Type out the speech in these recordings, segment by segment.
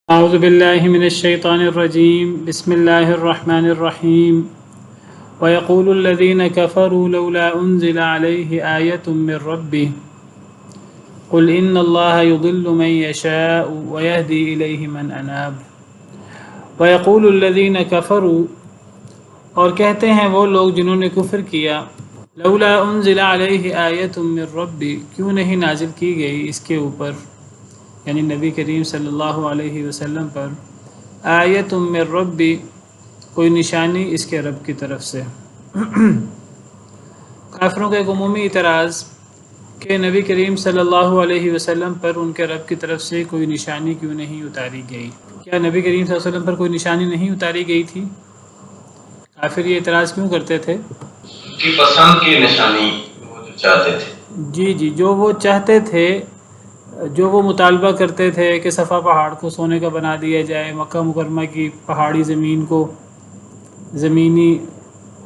أعوذ بالله من الشيطان الرجيم بسم الله الرحمن الرحيم ويقول الذين كفروا لولا أنزل عليه آية من ربه قل إن الله يضل من يشاء ويهدي إليه من أناب ويقول الذين كفروا اور کہتے ہیں وہ لوگ جنہوں نے کفر کیا لولا انزل علیہ آیۃ من ربی کیوں نہیں نازل کی گئی اس کے اوپر یعنی نبی کریم صلی اللہ علیہ وسلم پر آیۃ من ربی کوئی نشانی اس کے رب کی طرف سے کافروں کا ایک عمومی اعتراض کہ نبی کریم صلی اللہ علیہ وسلم پر ان کے رب کی طرف سے کوئی نشانی کیوں نہیں اتاری گئی؟ کیا نبی کریم صلی اللہ علیہ وسلم پر کوئی نشانی نہیں اتاری گئی تھی؟ کافر یہ اعتراض کیوں کرتے تھے؟ کی پسند کی نشانی وہ جو چاہتے تھے جی جو وہ چاہتے تھے، جو وہ مطالبہ کرتے تھے کہ صفا پہاڑ کو سونے کا بنا دیا جائے، مکہ مکرمہ کی پہاڑی زمین کو زمینی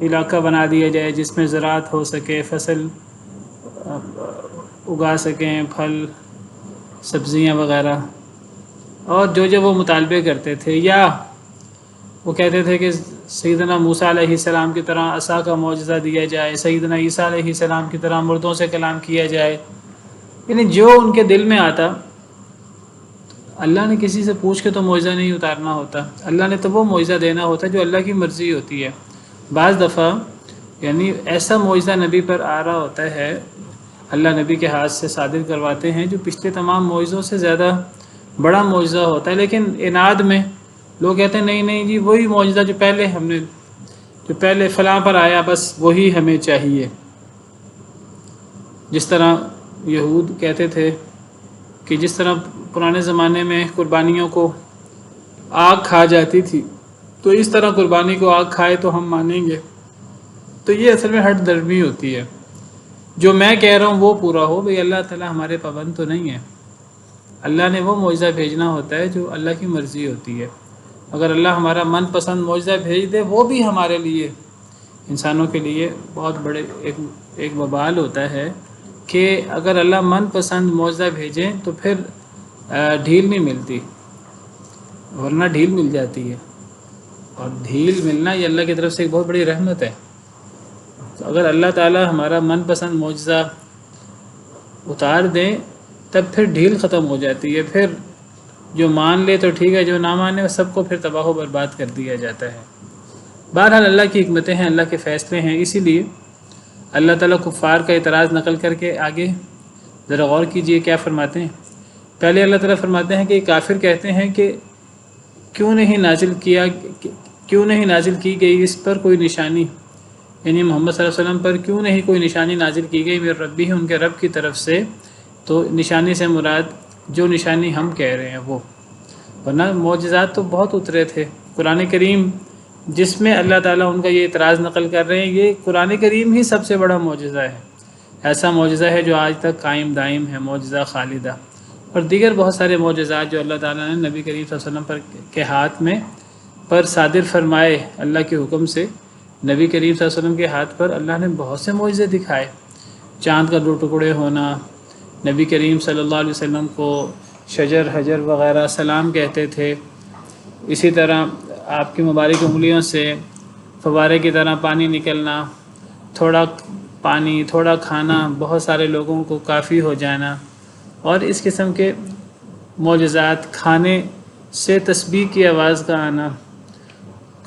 علاقہ بنا دیا جائے جس میں زراعت ہو سکے، فصل اگا سکیں، پھل سبزیاں وغیرہ، اور جو وہ مطالبے کرتے تھے، یا وہ کہتے تھے کہ سیدنا موسیٰ علیہ السلام کی طرح عصا کا معجزہ دیا جائے، سیدنا عیسیٰ علیہ السلام کی طرح مردوں سے کلام کیا جائے، یعنی جو ان کے دل میں آتا۔ اللہ نے کسی سے پوچھ کے تو معجزہ نہیں اتارنا ہوتا، اللہ نے تو وہ معجزہ دینا ہوتا جو اللہ کی مرضی ہوتی ہے۔ بعض دفعہ یعنی ایسا معجزہ نبی پر آ رہا ہوتا ہے، اللہ نبی کے ہاتھ سے صادر کرواتے ہیں جو پچھلے تمام معجزوں سے زیادہ بڑا معجزہ ہوتا ہے، لیکن اناد میں لوگ کہتے ہیں نہیں جی وہی معجزہ جو پہلے فلاں پر آیا بس وہی ہمیں چاہیے۔ جس طرح یہود کہتے تھے کہ جس طرح پرانے زمانے میں قربانیوں کو آگ کھا جاتی تھی تو اس طرح قربانی کو آگ کھائے تو ہم مانیں گے، تو یہ اصل میں ہٹ درمی ہوتی ہے۔ جو میں کہہ رہا ہوں وہ پورا ہو، بھئی اللہ تعالیٰ ہمارے پابند تو نہیں ہے، اللہ نے وہ معجزہ بھیجنا ہوتا ہے جو اللہ کی مرضی ہوتی ہے۔ اگر اللہ ہمارا من پسند معجزہ بھیج دے وہ بھی ہمارے لیے، انسانوں کے لیے بہت بڑے ایک وبال ہوتا ہے کہ اگر اللہ من پسند معجزہ بھیجیں تو پھر ڈھیل نہیں ملتی، ورنہ ڈھیل مل جاتی ہے، اور ڈھیل ملنا یہ اللہ کی طرف سے ایک بہت بڑی رحمت ہے۔ تو اگر اللہ تعالیٰ ہمارا من پسند معجزہ اتار دیں تب پھر ڈھیل ختم ہو جاتی ہے، پھر جو مان لے تو ٹھیک ہے، جو نہ مانے سب کو پھر تباہ و برباد کر دیا جاتا ہے۔ بہرحال اللہ کی حکمتیں ہیں، اللہ کے فیصلے ہیں، اسی لیے اللہ تعالیٰ کفار کا اعتراض نقل کر کے آگے ذرا غور کیجئے کیا فرماتے ہیں۔ پہلے اللہ تعالیٰ فرماتے ہیں کہ کافر کہتے ہیں کہ کیوں نہیں نازل کی گئی اس پر کوئی نشانی، یعنی محمد صلی اللہ علیہ وسلم پر کیوں نہیں کوئی نشانی نازل کی گئی میرے ربی ان کے رب کی طرف سے۔ تو نشانی سے مراد جو نشانی ہم کہہ رہے ہیں وہ، ورنہ معجزات تو بہت اترے تھے۔ قرآن کریم جس میں اللہ تعالیٰ ان کا یہ اعتراض نقل کر رہے ہیں، یہ قرآن کریم ہی سب سے بڑا معجزہ ہے، ایسا معجزہ ہے جو آج تک قائم دائم ہے، معجزہ خالدہ۔ اور دیگر بہت سارے معجزات جو اللہ تعالیٰ نے نبی کریم صلی اللہ علیہ وسلم کے ہاتھ میں پر صادر فرمائے، اللہ کے حکم سے نبی کریم صلی اللہ علیہ وسلم کے ہاتھ پر اللہ نے بہت سے معجزے دکھائے۔ چاند کا 2 ٹکڑے ہونا، نبی کریم صلی اللہ علیہ وسلم کو شجر حجر وغیرہ سلام کہتے تھے، اسی طرح آپ کی مبارک انگلیوں سے فوارے کی طرح پانی نکلنا، تھوڑا پانی تھوڑا کھانا بہت سارے لوگوں کو کافی ہو جانا، اور اس قسم کے معجزات، کھانے سے تسبیح کی آواز کا آنا،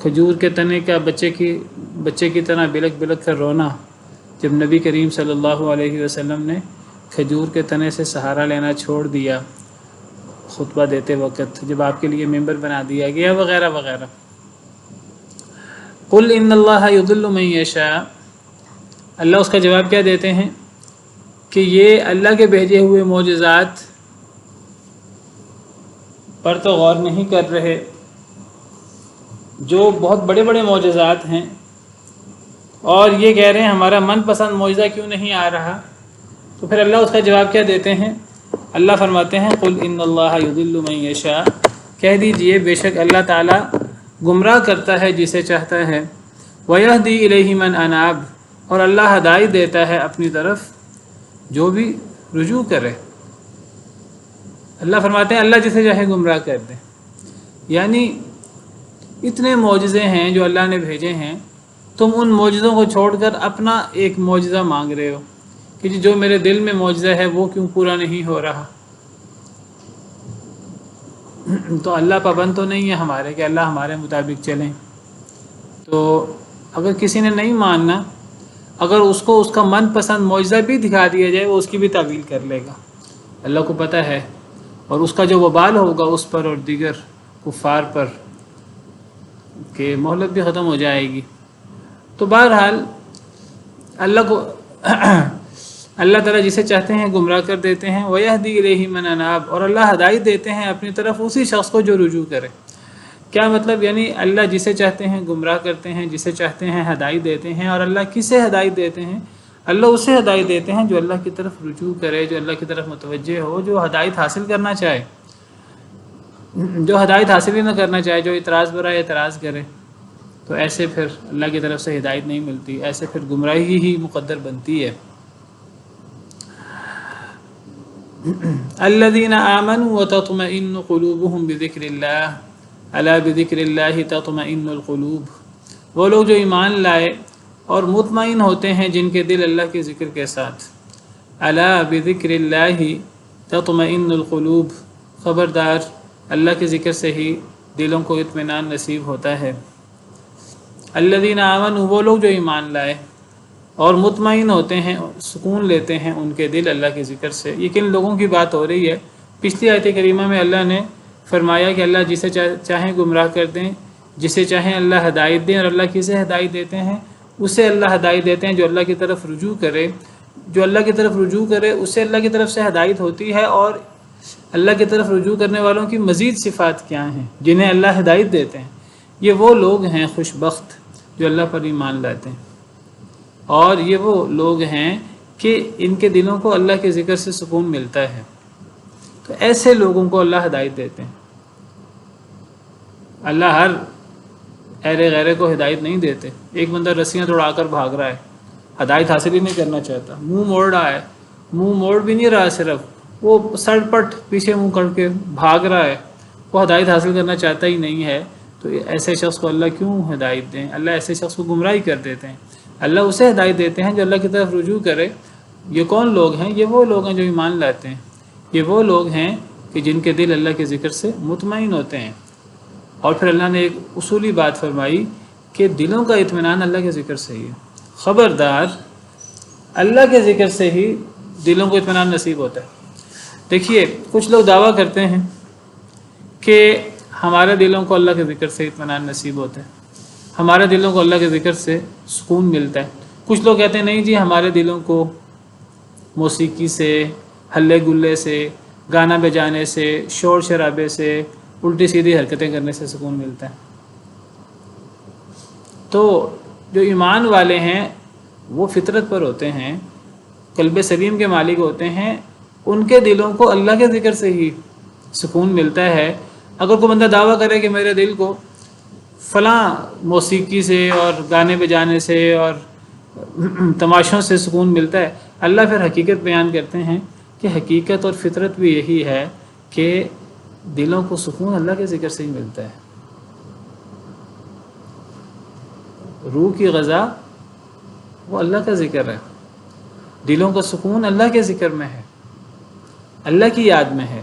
کھجور کے تنے کا بچے کی طرح بلک بلک کر رونا جب نبی کریم صلی اللہ علیہ وسلم نے کھجور کے تنے سے سہارا لینا چھوڑ دیا خطبہ دیتے وقت، جب آپ کے لیے ممبر بنا دیا گیا، وغیرہ وغیرہ۔ قل ان اللہ یضل من یشاء، اللہ اس کا جواب کیا دیتے ہیں کہ یہ اللہ کے بھیجے ہوئے معجزات پر تو غور نہیں کر رہے، جو بہت بڑے بڑے معجزات ہیں، اور یہ کہہ رہے ہیں ہمارا من پسند معجزہ کیوں نہیں آ رہا۔ تو پھر اللہ اس کا جواب کیا دیتے ہیں؟ اللہ فرماتے ہیں قل ان اللہ یضل من یشاء، کہہ دیجئے بے شک اللہ تعالیٰ گمراہ کرتا ہے جسے چاہتا ہے، ویہدی الیہ من اناب، اور اللہ ہدایت دیتا ہے اپنی طرف جو بھی رجوع کرے۔ اللہ فرماتے ہیں اللہ جسے چاہے گمراہ کر دے۔ یعنی اتنے معجزے ہیں جو اللہ نے بھیجے ہیں، تم ان معجزوں کو چھوڑ کر اپنا ایک معجزہ مانگ رہے ہو کہ جو میرے دل میں معجزہ ہے وہ کیوں پورا نہیں ہو رہا۔ تو اللہ پابند تو نہیں ہے ہمارے کہ اللہ ہمارے مطابق چلیں۔ تو اگر کسی نے نہیں ماننا، اگر اس کو اس کا من پسند معجزہ بھی دکھا دیا جائے وہ اس کی بھی تعویل کر لے گا، اللہ کو پتہ ہے، اور اس کا جو وبال ہوگا اس پر اور دیگر کفار پر کہ مہلت بھی ختم ہو جائے گی۔ تو بہرحال اللہ کو اللہ تعالیٰ جسے چاہتے ہیں گمراہ کر دیتے ہیں، وَيَهْدِي إِلَيْهِ مَنْ أَنَابَ، اور اللہ ہدایت دیتے ہیں اپنی طرف اسی شخص کو جو رجوع کرے۔ کیا مطلب؟ یعنی اللہ جسے چاہتے ہیں گمراہ کرتے ہیں، جسے چاہتے ہیں ہدایت دیتے ہیں، اور اللہ کسے ہدایت دیتے ہیں؟ اللہ اسے ہدایت دیتے ہیں جو اللہ کی طرف رجوع کرے، جو اللہ کی طرف متوجہ ہو، جو ہدایت حاصل کرنا چاہے۔ جو ہدایت حاصل ہی نہ کرنا چاہے، جو اعتراض برائے اعتراض کرے، تو ایسے پھر اللہ کی طرف سے ہدایت نہیں ملتی، ایسے پھر گمراہی ہی مقدر بنتی ہے۔ الذین آمنوا وتطمئن قلوبهم بذکر اللہ الا بذکر اللہ تطمئن القلوب، وہ لوگ جو ایمان لائے اور مطمئن ہوتے ہیں جن کے دل اللہ کے ذکر کے ساتھ۔ الا بذکر اللہ تطمئن القلوب، خبردار اللہ کے ذکر سے ہی دلوں کو اطمینان نصیب ہوتا ہے۔ الذین آمنوا، وہ لوگ جو ایمان لائے اور مطمئن ہوتے ہیں، سکون لیتے ہیں ان کے دل اللہ کے ذکر سے۔ یہ کن لوگوں کی بات ہو رہی ہے؟ پچھلی آیت کریمہ میں اللہ نے فرمایا کہ اللہ جسے چاہیں گمراہ کر دیں، جسے چاہیں اللہ ہدایت دیں، اور اللہ کسے ہدایت دیتے ہیں؟ اسے اللہ ہدایت دیتے ہیں جو اللہ کی طرف رجوع کرے۔ جو اللہ کی طرف رجوع کرے اسے اللہ کی طرف سے ہدایت ہوتی ہے۔ اور اللہ کی طرف رجوع کرنے والوں کی مزید صفات کیا ہیں جنہیں اللہ ہدایت دیتے ہیں؟ یہ وہ لوگ ہیں خوش بخت جو اللہ پر ایمان لاتے ہیں، اور یہ وہ لوگ ہیں کہ ان کے دلوں کو اللہ کے ذکر سے سکون ملتا ہے۔ تو ایسے لوگوں کو اللہ ہدایت دیتے ہیں۔ اللہ ہر ایرے غیرے کو ہدایت نہیں دیتے۔ ایک بندہ رسیاں توڑا کر بھاگ رہا ہے، ہدایت حاصل ہی نہیں کرنا چاہتا، منہ موڑ رہا ہے، منہ موڑ بھی نہیں رہا، صرف وہ سڑ پٹ پیچھے منہ کر کے بھاگ رہا ہے، وہ ہدایت حاصل کرنا چاہتا ہی نہیں ہے۔ تو ایسے شخص کو اللہ کیوں ہدایت دیں؟ اللہ ایسے شخص کو گمراہی کر دیتے ہیں۔ اللہ اسے ہدایت دیتے ہیں جو اللہ کی طرف رجوع کرے۔ یہ کون لوگ ہیں؟ یہ وہ لوگ ہیں جو ایمان لاتے ہیں، یہ وہ لوگ ہیں کہ جن کے دل اللہ کے ذکر سے مطمئن ہوتے ہیں۔ اور پھر اللہ نے ایک اصولی بات فرمائی کہ دلوں کا اطمینان اللہ کے ذکر سے ہی ہے۔ خبردار اللہ کے ذکر سے ہی دلوں کو اطمینان نصیب ہوتا ہے۔ دیکھیے کچھ لوگ دعویٰ کرتے ہیں کہ ہمارے دلوں کو اللہ کے ذکر سے اطمینان نصیب ہوتا ہے، ہمارے دلوں کو اللہ کے ذکر سے سکون ملتا ہے۔ کچھ لوگ کہتے ہیں نہیں جی، ہمارے دلوں کو موسیقی سے، ہلے گلے سے، گانا بجانے سے، شور شرابے سے، الٹی سیدھی حرکتیں کرنے سے سکون ملتا ہے۔ تو جو ایمان والے ہیں وہ فطرت پر ہوتے ہیں، قلب سلیم کے مالک ہوتے ہیں، ان کے دلوں کو اللہ کے ذکر سے ہی سکون ملتا ہے۔ اگر کوئی بندہ دعویٰ کرے کہ میرے دل کو فلاں موسیقی سے اور گانے بجانے سے اور تماشوں سے سکون ملتا ہے، اللہ پھر حقیقت بیان کرتے ہیں کہ حقیقت اور فطرت بھی یہی ہے کہ دلوں کو سکون اللہ کے ذکر سے ہی ملتا ہے۔ روح کی غذا وہ اللہ کا ذکر ہے، دلوں کا سکون اللہ کے ذکر میں ہے، اللہ کی یاد میں ہے۔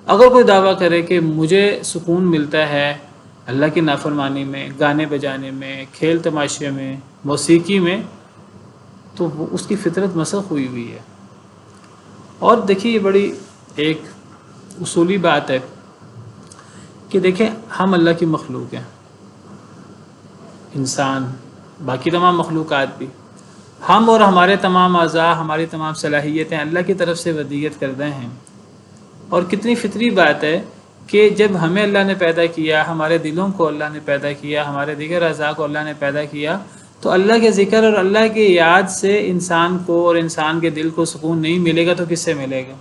اگر کوئی دعویٰ کرے کہ مجھے سکون ملتا ہے اللہ کی نافرمانی میں، گانے بجانے میں، کھیل تماشے میں، موسیقی میں، تو وہ اس کی فطرت مسخ ہوئی ہوئی ہے۔ اور دیکھیے یہ بڑی ایک اصولی بات ہے کہ دیکھیں ہم اللہ کی مخلوق ہیں، انسان، باقی تمام مخلوقات بھی، ہم اور ہمارے تمام اعضاء، ہماری تمام صلاحیتیں اللہ کی طرف سے ودیت کردہ ہیں۔ اور کتنی فطری بات ہے کہ جب ہمیں اللہ نے پیدا کیا، ہمارے دلوں کو اللہ نے پیدا کیا، ہمارے دیگر اعضاء کو اللہ نے پیدا کیا، تو اللہ کے ذکر اور اللہ کی یاد سے انسان کو اور انسان کے دل کو سکون نہیں ملے گا تو کس سے ملے گا؟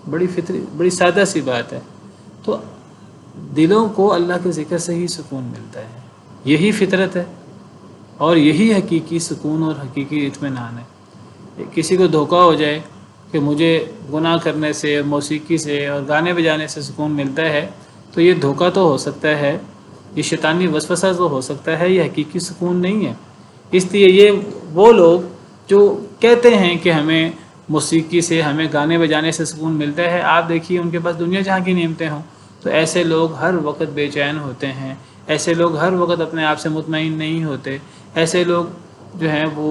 بڑی فطری، بڑی سادہ سی بات ہے۔ تو دلوں کو اللہ کے ذکر سے ہی سکون ملتا ہے، یہی فطرت ہے اور یہی حقیقی سکون اور حقیقی اطمینان ہے۔ کسی کو دھوکہ ہو جائے کہ مجھے گناہ کرنے سے، موسیقی سے اور گانے بجانے سے سکون ملتا ہے، تو یہ دھوکہ تو ہو سکتا ہے، یہ شیطانی وسوسہ تو ہو سکتا ہے، یہ حقیقی سکون نہیں ہے۔ اس لیے یہ وہ لوگ جو کہتے ہیں کہ ہمیں موسیقی سے، ہمیں گانے بجانے سے سکون ملتا ہے، آپ دیکھیے ان کے پاس دنیا جہاں کی نعمتیں ہوں تو ایسے لوگ ہر وقت بے چین ہوتے ہیں، ایسے لوگ ہر وقت اپنے آپ سے مطمئن نہیں ہوتے، ایسے لوگ جو ہیں وہ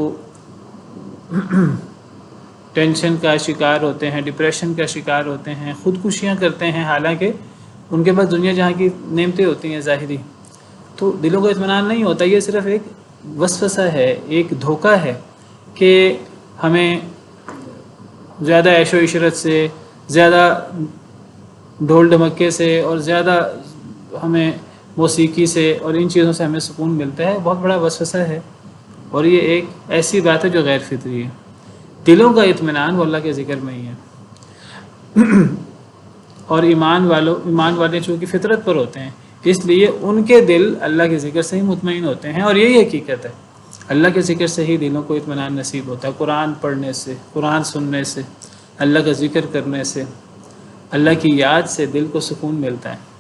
ٹینشن کا شکار ہوتے ہیں، ڈپریشن کا شکار ہوتے ہیں، خودکشیاں کرتے ہیں، حالانکہ ان کے پاس دنیا جہاں کی نعمتیں ہوتی ہیں ظاہری، تو دلوں کو اطمینان نہیں ہوتا۔ یہ صرف ایک وسوسہ ہے، ایک دھوکہ ہے کہ ہمیں زیادہ عیش و عشرت سے، زیادہ ڈھول ڈھمکے سے اور زیادہ ہمیں موسیقی سے اور ان چیزوں سے ہمیں سکون ملتا ہے، بہت بڑا وسوسہ ہے، اور یہ ایک ایسی بات ہے جو غیر فطری ہے۔ دلوں کا اطمینان وہ اللہ کے ذکر میں ہی ہے، اور ایمان والے چونکہ فطرت پر ہوتے ہیں، اس لیے ان کے دل اللہ کے ذکر سے ہی مطمئن ہوتے ہیں، اور یہی حقیقت ہے۔ اللہ کے ذکر سے ہی دلوں کو اطمینان نصیب ہوتا ہے، قرآن پڑھنے سے، قرآن سننے سے، اللہ کا ذکر کرنے سے، اللہ کی یاد سے دل کو سکون ملتا ہے۔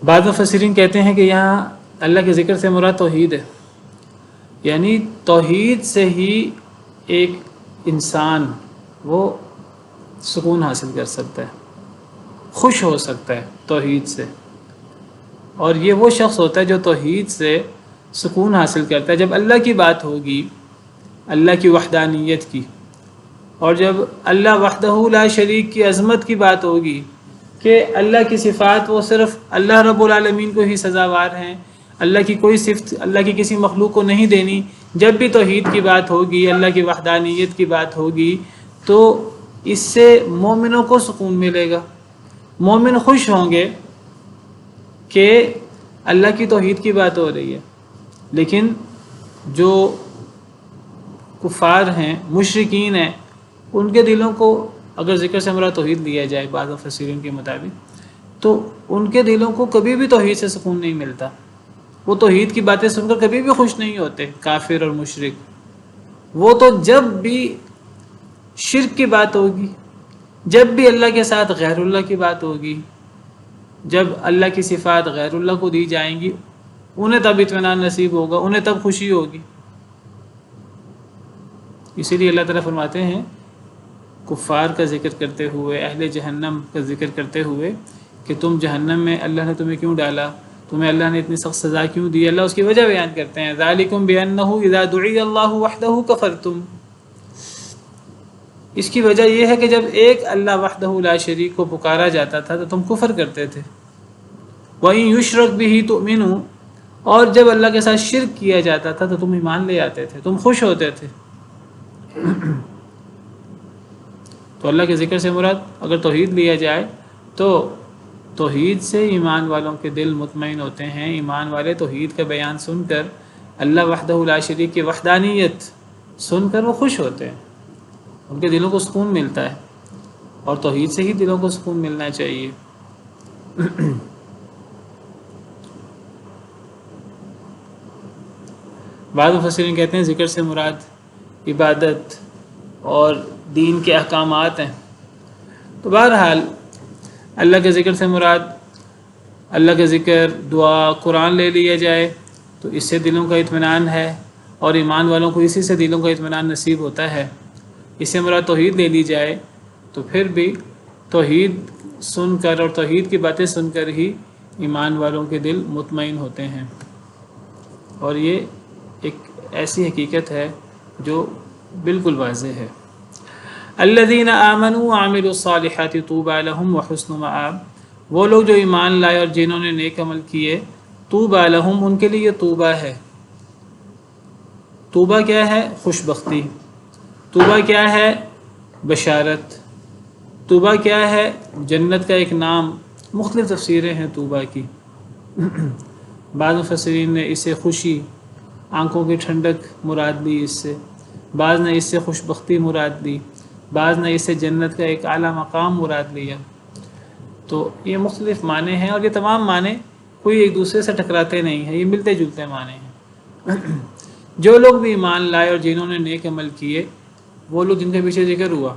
بعض مفسرین کہتے ہیں کہ یہاں اللہ کے ذکر سے مراد توحید ہے، یعنی توحید سے ہی ایک انسان وہ سکون حاصل کر سکتا ہے، خوش ہو سکتا ہے توحید سے، اور یہ وہ شخص ہوتا ہے جو توحید سے سکون حاصل کرتا ہے۔ جب اللہ کی بات ہوگی، اللہ کی وحدانیت کی، اور جب اللہ وحدہ لا شریک کی عظمت کی بات ہوگی کہ اللہ کی صفات وہ صرف اللہ رب العالمین کو ہی سزاوار ہیں، اللہ کی کوئی صفت اللہ کی کسی مخلوق کو نہیں دینی، جب بھی توحید کی بات ہوگی، اللہ کی وحدانیت کی بات ہوگی، تو اس سے مومنوں کو سکون ملے گا، مومن خوش ہوں گے کہ اللہ کی توحید کی بات ہو رہی ہے۔ لیکن جو کفار ہیں، مشرکین ہیں، ان کے دلوں کو اگر ذکر سے مراد توحید لیا جائے بعض مفسرین کے مطابق، تو ان کے دلوں کو کبھی بھی توحید سے سکون نہیں ملتا، وہ توحید کی باتیں سن کر کبھی بھی خوش نہیں ہوتے، کافر اور مشرک۔ وہ تو جب بھی شرک کی بات ہوگی، جب بھی اللہ کے ساتھ غیر اللہ کی بات ہوگی، جب اللہ کی صفات غیر اللہ کو دی جائیں گی، انہیں تب اطمینان نصیب ہوگا، انہیں تب خوشی ہوگی۔ اسی لیے اللہ تعالیٰ فرماتے ہیں کفار کا ذکر کرتے ہوئے، اہل جہنم کا ذکر کرتے ہوئے، کہ تم جہنم میں اللہ نے تمہیں کیوں ڈالا، تمہیں اللہ نے اتنی سخت سزا کیوں دی؟ اللہ اس کی وجہ بیان کرتے ہیں، ذالکم بأنہ اذا دعی اللہ وحدہ کفرتم۔ اس کی وجہ یہ ہے کہ جب ایک اللہ وحدہ لا شریک کو پکارا جاتا تھا تو تم کفر کرتے تھے، وَإِن يُشْرَكْ بِهِ تُؤْمِنُوا، اور جب اللہ کے ساتھ شرک کیا جاتا تھا تو تم ایمان لے آتے تھے، تم خوش ہوتے تھے۔ تو اللہ کے ذکر سے مراد اگر توحید لیا جائے تو توحید سے ایمان والوں کے دل مطمئن ہوتے ہیں، ایمان والے توحید کا بیان سن کر، اللہ وحدہ لا شریک کی وحدانیت سن کر وہ خوش ہوتے ہیں، ان کے دلوں کو سکون ملتا ہے، اور توحید سے ہی دلوں کو سکون ملنا چاہیے۔ بعض مفسرین کہتے ہیں ذکر سے مراد عبادت اور دین کے احکامات ہیں۔ تو بہرحال اللہ کے ذکر سے مراد اللہ کا ذکر، دعا، قرآن لے لیا جائے تو اس سے دلوں کا اطمینان ہے، اور ایمان والوں کو اسی سے دلوں کا اطمینان نصیب ہوتا ہے۔ اس سے مراد توحید لے لی جائے تو پھر بھی توحید سن کر اور توحید کی باتیں سن کر ہی ایمان والوں کے دل مطمئن ہوتے ہیں، اور یہ ایک ایسی حقیقت ہے جو بالکل واضح ہے۔ الذین آمنوا وعملوا الصالحات طوبی لہم وحسن مآب، وہ لوگ جو ایمان لائے اور جنہوں نے نیک عمل کیے، طوبی لہم، ان کے لیے طوبی ہے۔ طوبی کیا ہے؟ خوش بختی۔ طوبی کیا ہے؟ بشارت۔ طوبی کیا ہے؟ جنت کا ایک نام۔ مختلف تفسیریں ہیں طوبی کی۔ بعض مفسرین نے اسے خوشی، آنکھوں کی ٹھنڈک مراد لی، اس سے بعض نے اس سے خوش بختی مراد لی، بعض نے اس سے جنت کا ایک اعلیٰ مقام مراد لیا۔ تو یہ مختلف معنی ہیں، اور یہ تمام معنی کوئی ایک دوسرے سے ٹکراتے نہیں ہیں، یہ ملتے جلتے معنی ہیں۔ جو لوگ بھی ایمان لائے اور جنہوں نے نیک عمل کیے، وہ لوگ جن کے پیچھے ذکر ہوا،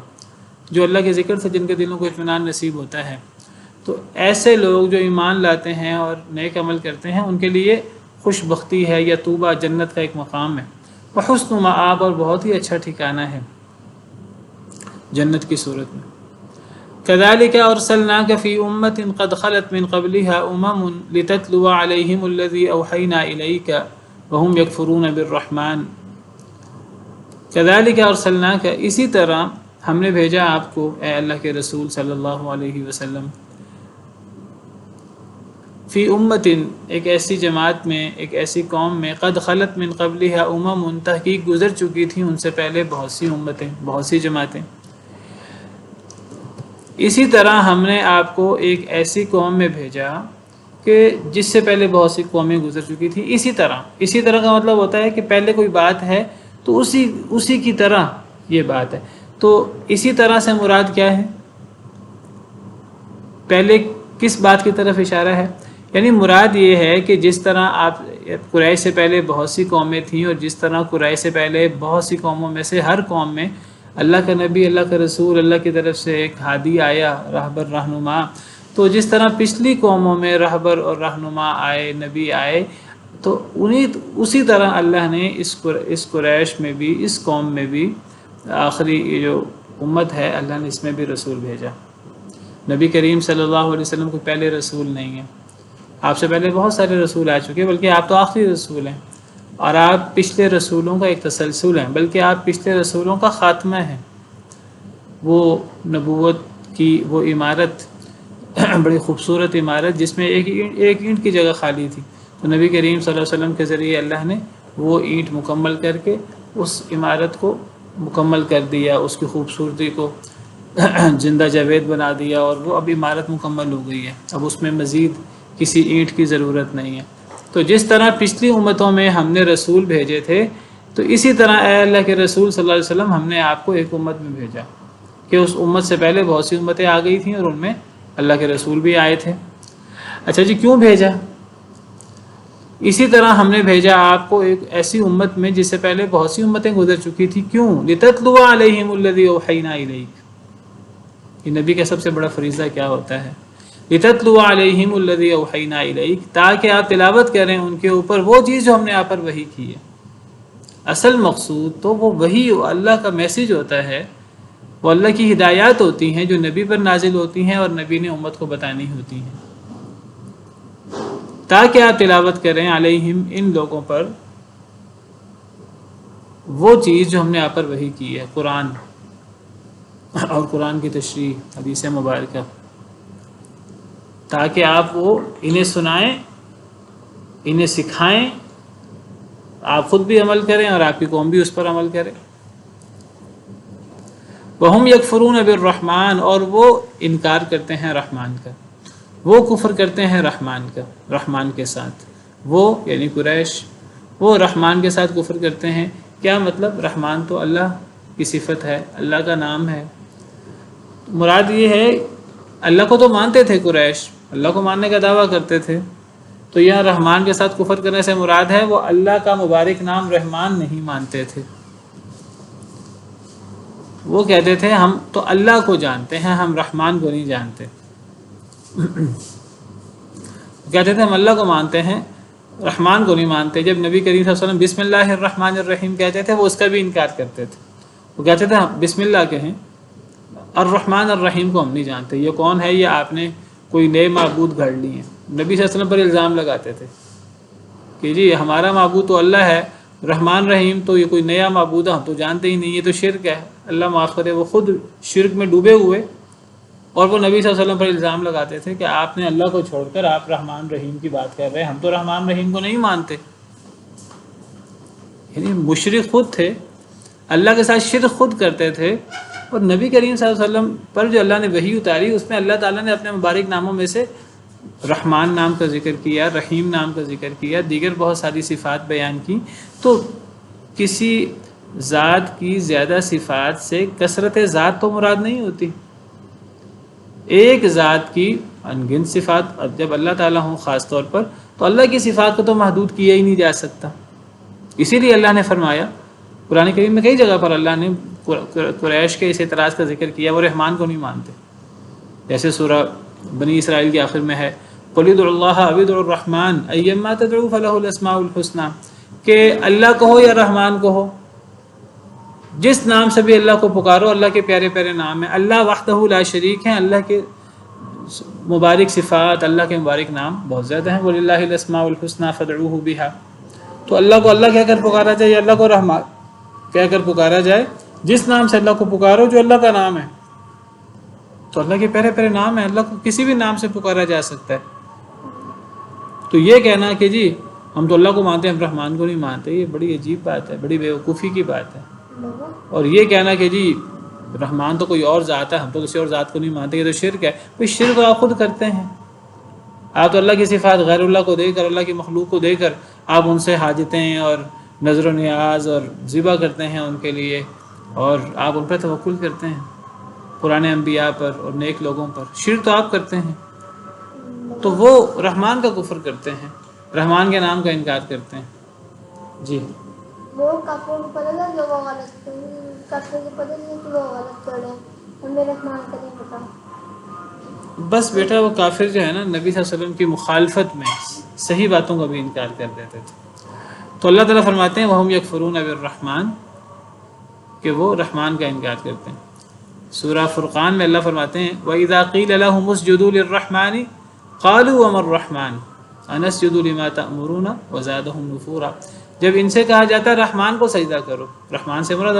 جو اللہ کے ذکر سے جن کے دلوں کو اطمینان نصیب ہوتا ہے، تو ایسے لوگ جو ایمان لاتے ہیں اور نیک عمل کرتے ہیں ان کے لیے خوش بختی ہے یا طوبہ، جنت کا ایک مقام ہے، وحسن مآب، اور بہت ہی اچھا ٹھکانہ ہے جنت کی صورت میں۔ كذلك أرسلناك في أمة قد خلت من قبلها لتتلو عليهم الذي أوحينا إليك وهم يكفرون بالرحمن۔ كذلك أرسلناك، اسی طرح ہم نے بھیجا آپ کو اے اللہ کے رسول صلی اللہ علیہ وسلم، فی امت، ایک ایسی جماعت میں، ایک ایسی قوم میں، قد خلت من قبلها تحقیق گزر چکی تھیں ان سے پہلے بہت سی امتیں، بہت سی جماعتیں۔ اسی طرح ہم نے آپ کو ایک ایسی قوم میں بھیجا کہ جس سے پہلے بہت سی قومیں گزر چکی تھیں۔ اسی طرح کا مطلب ہوتا ہے کہ پہلے کوئی بات ہے تو اسی کی طرح یہ بات ہے۔ تو اسی طرح سے مراد کیا ہے؟ پہلے کس بات کی طرف اشارہ ہے؟ یعنی مراد یہ ہے کہ جس طرح آپ قریش سے پہلے بہت سی قومیں تھیں، اور جس طرح قریش سے پہلے بہت سی قوموں میں سے ہر قوم میں اللہ کا نبی، اللہ کا رسول، اللہ کی طرف سے ایک ہادی آیا، راہبر، رہنما، تو جس طرح پچھلی قوموں میں رہبر اور رہنما آئے، نبی آئے، تو اسی طرح اللہ نے اس قریش میں بھی، اس قوم میں بھی، آخری یہ جو امت ہے اللہ نے اس میں بھی رسول بھیجا۔ نبی کریم صلی اللہ علیہ وسلم کوئی پہلے رسول نہیں ہے، آپ سے پہلے بہت سارے رسول آ چکے، بلکہ آپ تو آخری رسول ہیں، اور آپ پچھلے رسولوں کا ایک تسلسل ہیں، بلکہ آپ پچھلے رسولوں کا خاتمہ ہیں۔ وہ نبوت کی وہ عمارت، بڑی خوبصورت عمارت جس میں ایک اینٹ کی جگہ خالی تھی، تو نبی کریم صلی اللہ علیہ وسلم کے ذریعے اللہ نے وہ اینٹ مکمل کر کے اس عمارت کو مکمل کر دیا، اس کی خوبصورتی کو زندہ جاوید بنا دیا، اور وہ اب عمارت مکمل ہو گئی ہے، اب اس میں مزید کسی اینٹ کی ضرورت نہیں ہے۔ تو جس طرح پچھلی امتوں میں ہم نے رسول بھیجے تھے، تو اسی طرح اے اللہ کے رسول صلی اللہ علیہ وسلم ہم نے آپ کو ایک امت میں بھیجا کہ اس امت سے پہلے بہت سی امتیں آ گئی تھیں اور ان میں اللہ کے رسول بھی آئے تھے۔ اچھا جی، کیوں بھیجا؟ اسی طرح ہم نے بھیجا آپ کو ایک ایسی امت میں جس سے پہلے بہت سی امتیں گزر چکی تھی۔ کیوں؟ لِتَتْلُوَ عَلَيْهِمُ الَّذِي أَوْحَيْنَا إِلَيْكَ، یہ نبی کا سب سے بڑا فریضہ کیا ہوتا ہے؟ لِتَتْلُوَ عَلَيْهِمُ الَّذِي أَوْحَيْنَا إِلَيْكَ، تاکہ آپ تلاوت کریں ان کے اوپر وہ چیز جو ہم نے آپ پر وحی کی ہے۔ اصل مقصود تو وہ وحی اللہ کا میسیج ہوتا ہے، وہ اللہ کی ہدایات ہوتی ہیں جو نبی پر نازل ہوتی ہیں اور نبی نے امت کو بتانی ہوتی ہیں، تاکہ آپ تلاوت کریں علیہم، ان لوگوں پر، وہ چیز جو ہم نے آپ پر وحی کی ہے، قرآن اور قرآن کی تشریح، حدیث مبارکہ، تاکہ آپ وہ انہیں سنائیں، انہیں سکھائیں، آپ خود بھی عمل کریں اور آپ کی قوم بھی اس پر عمل کرے۔ وَهُمْ يَكْفُرُونَ بِالرَّحْمَنِ، اور وہ انکار کرتے ہیں رحمان کا، وہ کفر کرتے ہیں رحمان کا، رحمان کے ساتھ، وہ یعنی قریش، وہ رحمان کے ساتھ کفر کرتے ہیں۔ کیا مطلب؟ رحمان تو اللہ کی صفت ہے، اللہ کا نام ہے، مراد یہ ہے اللہ کو تو مانتے تھے قریش، اللہ کو ماننے کا دعویٰ کرتے تھے، تو یہاں رحمان کے ساتھ کفر کرنے سے مراد ہے وہ اللہ کا مبارک نام رحمان نہیں مانتے تھے، وہ کہتے تھے ہم تو اللہ کو جانتے ہیں، ہم رحمان کو نہیں جانتے، کہتے تھے ہم اللہ کو مانتے ہیں، رحمان کو نہیں مانتے۔ جب نبی کریم صلی اللہ علیہ وسلم بسم اللہ الرحمن الرحیم کہتے تھے وہ اس کا بھی انکار کرتے تھے، وہ کہتے تھے بسم اللہ کہیں، الرحمن الرحیم کو ہم نہیں جانتے، یہ کون ہے؟ یہ آپ نے کوئی نئے معبود گھڑ لی ہیں۔ نبی صلی اللہ علیہ وسلم پر الزام لگاتے تھے کہ جی ہمارا معبود تو اللہ ہے، رحمان رحیم تو یہ کوئی نیا معبود ہے، ہم تو جانتے ہی نہیں، یہ تو شرک ہے، اللہ معاف کرے۔ وہ خود شرک میں ڈوبے ہوئے، اور وہ نبی صلی اللہ علیہ وسلم پر الزام لگاتے تھے کہ آپ نے اللہ کو چھوڑ کر آپ رحمان رحیم کی بات کر رہے ہیں، ہم تو رحمان رحیم کو نہیں مانتے۔ یعنی مشرک خود تھے، اللہ کے ساتھ شرک خود کرتے تھے، اور نبی کریم صلی اللہ علیہ وسلم پر جو اللہ نے وحی اتاری اس میں اللہ تعالیٰ نے اپنے مبارک ناموں میں سے رحمان نام کا ذکر کیا، رحیم نام کا ذکر کیا، دیگر بہت ساری صفات بیان کی۔ تو کسی ذات کی زیادہ صفات سے کثرت ذات تو مراد نہیں ہوتی، ایک ذات کی انگن صفات، اب جب اللہ تعالیٰ ہوں خاص طور پر، تو اللہ کی صفات کو تو محدود کیا ہی نہیں جا سکتا۔ اسی لیے اللہ نے فرمایا، قرآن کریم میں کئی جگہ پر اللہ نے قریش کے اس اعتراض کا ذکر کیا، وہ رحمان کو نہیں مانتے. جیسے سورہ بنی اسرائیل کے آخر میں ہے قُلِ ادْعُوا اللَّهَ أَوِ ادْعُوا الرَّحْمَٰنَ أَيَّمَّا تَدْعُوا فَلَهُ الْأَسْمَاءُ الْحُسْنَىٰ کہ اللہ کہو یا رحمان کہو، جس نام سے بھی اللہ کو پکارو، اللہ کے پیارے پیارے نام ہیں. اللہ وحدہ لا شریک ہیں، اللہ کے مبارک صفات، اللہ کے مبارک نام بہت زیادہ ہیں. وَلِلَّهِ الْأَسْمَاءُ الْحُسْنَىٰ فَادْعُوهُ بِهَا. تو اللہ کو اللہ کہہ کر پکارا جائے یا اللہ کو رحمان کہہ کر پکارا جائے، جس نام سے اللہ کو پکارو جو اللہ کا نام ہے. تو اللہ کے پیارے پیارے نام ہیں، اللہ کو کسی بھی نام سے پکارا جا سکتا ہے. تو یہ کہنا کہ جی ہم تو اللہ کو مانتے ہیں ہم رحمان کو نہیں مانتے، یہ بڑی عجیب بات ہے، بڑی بیوقوفی کی بات ہے. اور یہ کہنا کہ جی رحمان تو کوئی اور ذات ہے، ہم تو کسی اور ذات کو نہیں مانتے، یہ تو شرک ہے. بھئی شرک آپ خود کرتے ہیں. آپ تو اللہ کی صفات غیر اللہ کو دے کر، اللہ کی مخلوق کو دے کر آپ ان سے حاجتیں اور نظر و نیاز اور ذبح کرتے ہیں ان کے لیے، اور آپ ان پر توکل کرتے ہیں، پرانے انبیاء پر اور نیک لوگوں پر. شرک تو آپ کرتے ہیں. تو وہ رحمان کا کفر کرتے ہیں، رحمان کے نام کا انکار کرتے ہیں. جی وہ کافروں کو پتہ تھا کہ وہ غلط کافروں کو پتہ نہیں کہ وہ غلط کر رہے ہیں، ہمیں رحمان کا نہیں پتہ. بس بیٹا وہ کافر جو ہے نا نبی صلی اللہ علیہ وسلم کی مخالفت میں صحیح باتوں کا بھی انکار کر دیتے تھے. تو اللہ تعالیٰ فرماتے ہیں وَهُمْ يَكْفُرُونَ بِالرَّحْمَٰنِ کہ وہ رحمان کا انکار کرتے ہیں. سورہ فرقان میں اللہ فرماتے ہیں وَإِذَا قِيلَ لَهُمُ اسْجُدُوا لِلرَّحْمَٰنِ قَالُوا وَمَا الرَّحْمَٰنُ أَنَسْجُدُ لِمَا تَأْمُرُونَ وَزَادَهُمْ نُفُورًا. جب ان سے کہا جاتا ہے رحمان کو سجدہ کرو، رحمان سے مراد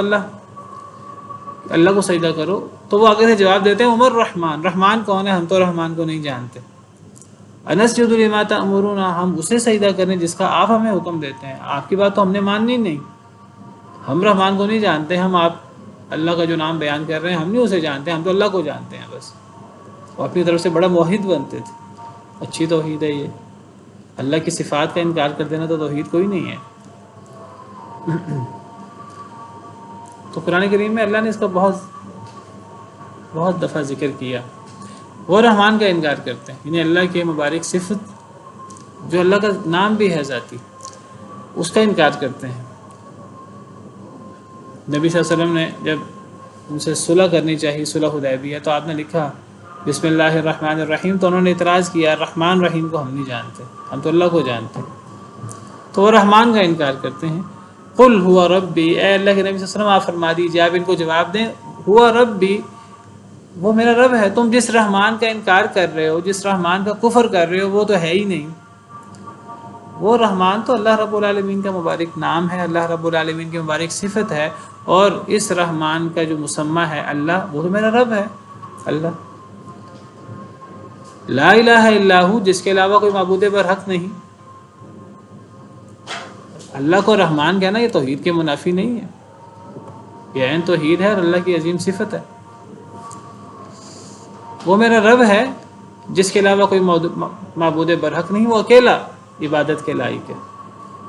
اللہ کو سجدہ کرو، تو وہ آگے سے جواب دیتے ہیں عمر رحمان، رحمان کون ہے، ہم تو رحمان کو نہیں جانتے. انسجد لما تأمرون ہم اسے سجدہ کریں جس کا آپ ہمیں حکم دیتے ہیں، آپ کی بات تو ہم نے ماننی نہیں. ہم رحمان کو نہیں جانتے، ہم آپ اللہ کا جو نام بیان کر رہے ہیں ہم نہیں اسے جانتے، ہم تو اللہ کو جانتے ہیں بس. وہ اپنی طرف سے بڑا موحد بنتے تھے. اچھی توحید ہے یہ. اللہ کی صفات کا انکار کر دینا تو توحید کوئی نہیں ہے. تو قرآن کریم میں اللہ نے اس کا بہت دفعہ ذکر کیا. وہ رحمان کا انکار کرتے ہیں، یعنی اللہ کے مبارک صفت جو اللہ کا نام بھی ہے ذاتی، اس کا انکار کرتے ہیں. نبی صلی اللہ علیہ وسلم نے جب ان سے صلح کرنی چاہیے، صلح حدیبیہ، تو آپ نے لکھا بسم اللہ الرحمن الرحیم، تو انہوں نے اعتراض کیا رحمان رحیم کو ہم نہیں جانتے، ہم تو اللہ کو جانتے ہیں. تو وہ رحمان کا انکار کرتے ہیں. قل ہوا ربی، اے اللہ کے نبی صلی اللہ علیہ وسلم آپ فرما دیجیے، آپ ان کو جواب دیں ہوا ربی، وہ میرا رب ہے. تم جس رحمان کا انکار کر رہے ہو، جس رحمان کا کفر کر رہے ہو، وہ تو ہے ہی نہیں. وہ رحمان تو اللہ رب العالمین کا مبارک نام ہے، اللہ رب العالمین کی مبارک صفت ہے، اور اس رحمان کا جو مسمى ہے اللہ، وہ تو میرا رب ہے اللہ. لا الہ الا ہو، جس کے علاوہ کوئی معبود برحق نہیں. اللہ کو رحمان کہنا یہ توحید کے منافی نہیں ہے، یہ عین توحید ہے اور اللہ کی عظیم صفت ہے. وہ میرا رب ہے جس کے علاوہ کوئی معبود برحق نہیں، وہ اکیلا عبادت کے لائق ہے.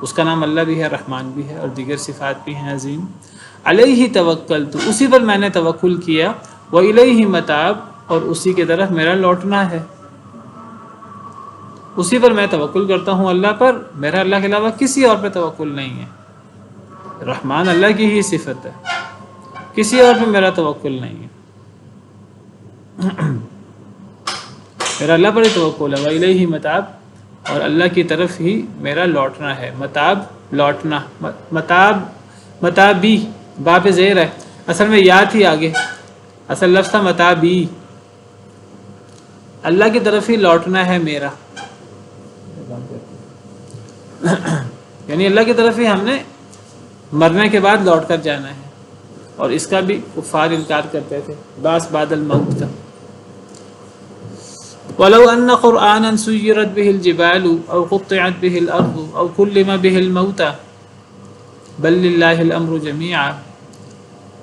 اس کا نام اللہ بھی ہے، رحمان بھی ہے، اور دیگر صفات بھی ہیں عظیم. علیہ توکلت، اسی پر میں نے توکل کیا. وإلیہ متاب، اور اسی کی طرف میرا لوٹنا ہے. اسی پر میں توکل کرتا ہوں، اللہ پر. میرا اللہ کے علاوہ کسی اور پہ توکل نہیں ہے. رحمان اللہ کی ہی صفت ہے، کسی اور پہ میرا توکل نہیں ہے. میرا اللہ پر ہی توکل ہے. وإلیہ متاب، اور اللہ کی طرف ہی میرا لوٹنا ہے. متاب لوٹنا، متابی با پہ زیر ہے، اصل میں یا تھی آگے، اصل لفظ تھا متابی. اللہ کی طرف ہی لوٹنا ہے میرا، یعنی اللہ کی طرف ہی ہم نے مرنے کے بعد لوٹ کر جانا ہے. اور اس کا بھی کفار انکار کرتے تھے، باس بعد الموت کا. وَلَوْ أَنَّ قُرْآنًا سُيِّرَتْ بِهِ الْجِبَالُ أَوْ قُطِّعَتْ بِهِ الْأَرْضُ أَوْ كُلِّمَ بِهِ الْمَوْتَى بَلْ لِلَّهِ الْأَمْرُ جَمِيعًا.